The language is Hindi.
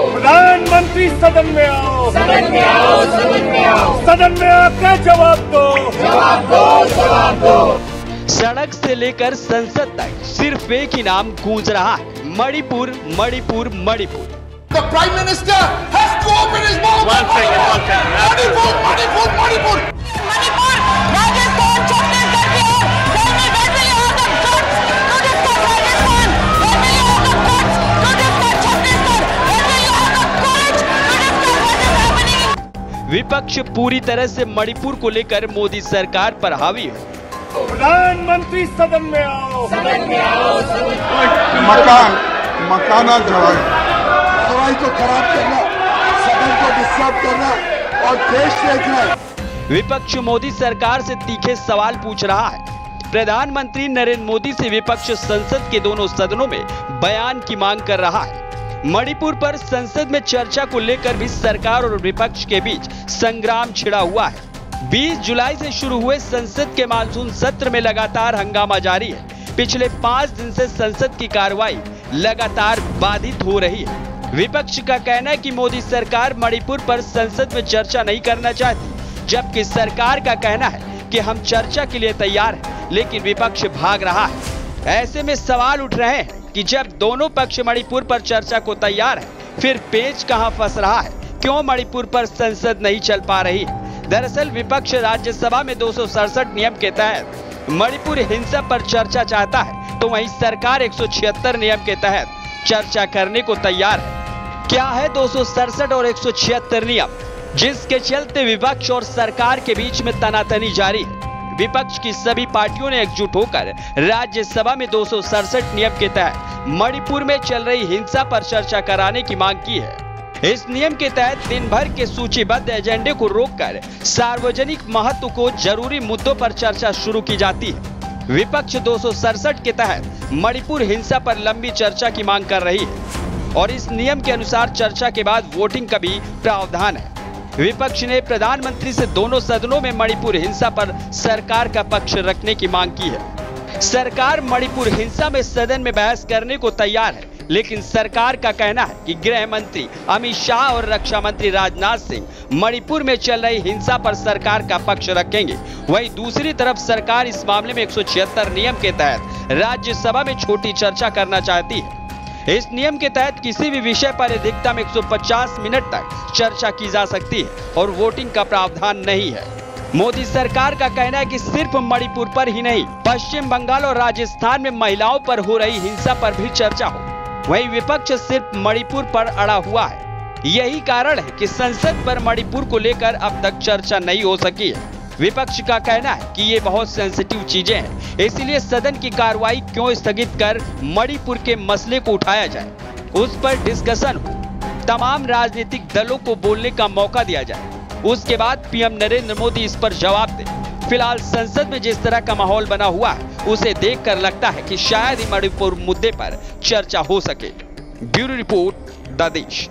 प्रधानमंत्री सदन में आओ, सदन में आओ, सदन में आओ, सदन में आकर जवाब दो, जवाब दो, जवाब दो। सड़क से लेकर संसद तक सिर्फ एक ही नाम गूंज रहा है, Manipur, Manipur, Manipur. The Prime Minister has to open his mouth. Manipur, Manipur, Manipur. Manipur, Rajasthan, Chhattisgarh, Bihar, when will you have the guts to discuss Rajasthan? When will you have the guts to discuss Chhattisgarh? When will you have the courage to discuss what is happening? विपक्ष पूरी तरह से मणिपुर को लेकर मोदी सरकार पर हावी है। प्रधानमंत्री सदन में आओ, सदन में आओ, सदन में आओ। मकाना जवाई को खराब करना, सदन को डिस्टर्ब करना और देश देखना। विपक्ष मोदी सरकार से तीखे सवाल पूछ रहा है। प्रधानमंत्री नरेंद्र मोदी से विपक्ष संसद के दोनों सदनों में बयान की मांग कर रहा है। मणिपुर पर संसद में चर्चा को लेकर भी सरकार और विपक्ष के बीच संग्राम छिड़ा हुआ है। 20 जुलाई से शुरू हुए संसद के मानसून सत्र में लगातार हंगामा जारी है। पिछले 5 दिन से संसद की कार्रवाई लगातार बाधित हो रही है। विपक्ष का कहना है कि मोदी सरकार मणिपुर पर संसद में चर्चा नहीं करना चाहती, जबकि सरकार का कहना है कि हम चर्चा के लिए तैयार हैं, लेकिन विपक्ष भाग रहा है। ऐसे में सवाल उठ रहे हैं कि जब दोनों पक्ष मणिपुर पर चर्चा को तैयार है, फिर पेच कहां फंस रहा है? क्यों मणिपुर पर संसद नहीं चल पा रही है? दरअसल विपक्ष राज्यसभा में 267 नियम के तहत मणिपुर हिंसा पर चर्चा चाहता है, तो वहीं सरकार 176 नियम के तहत चर्चा करने को तैयार है। क्या है 267 और 176 नियम, जिसके चलते विपक्ष और सरकार के बीच में तनातनी जारी है। विपक्ष की सभी पार्टियों ने एकजुट होकर राज्यसभा में 267 नियम के तहत मणिपुर में चल रही हिंसा पर चर्चा कराने की मांग की है। इस नियम के तहत दिन भर के सूचीबद्ध एजेंडे को रोककर सार्वजनिक महत्व को जरूरी मुद्दों पर चर्चा शुरू की जाती है। विपक्ष 267 के तहत मणिपुर हिंसा पर लंबी चर्चा की मांग कर रही है और इस नियम के अनुसार चर्चा के बाद वोटिंग का भी प्रावधान है। विपक्ष ने प्रधानमंत्री से दोनों सदनों में मणिपुर हिंसा पर सरकार का पक्ष रखने की मांग की है। सरकार मणिपुर हिंसा में सदन में बहस करने को तैयार है, लेकिन सरकार का कहना है कि गृह मंत्री अमित शाह और रक्षा मंत्री राजनाथ सिंह मणिपुर में चल रही हिंसा पर सरकार का पक्ष रखेंगे। वहीं दूसरी तरफ सरकार इस मामले में 176 नियम के तहत राज्यसभा में छोटी चर्चा करना चाहती है। इस नियम के तहत किसी भी विषय पर अधिकतम 150 मिनट तक चर्चा की जा सकती है और वोटिंग का प्रावधान नहीं है। मोदी सरकार का कहना है कि सिर्फ मणिपुर पर ही नहीं, पश्चिम बंगाल और राजस्थान में महिलाओं पर हो रही हिंसा पर भी चर्चा हो। वहीं विपक्ष सिर्फ मणिपुर पर अड़ा हुआ है। यही कारण है कि संसद पर मणिपुर को लेकर अब तक चर्चा नहीं हो सकी है। विपक्ष का कहना है कि ये बहुत सेंसिटिव चीजें हैं, इसलिए सदन की कार्रवाई क्यों स्थगित कर मणिपुर के मसले को उठाया जाए, उस पर डिस्कशन हो, तमाम राजनीतिक दलों को बोलने का मौका दिया जाए, उसके बाद पीएम नरेंद्र मोदी इस पर जवाब दें। फिलहाल संसद में जिस तरह का माहौल बना हुआ है, उसे देखकर लगता है कि शायद ही मणिपुर मुद्दे पर चर्चा हो सके। ब्यूरो रिपोर्ट, द देश।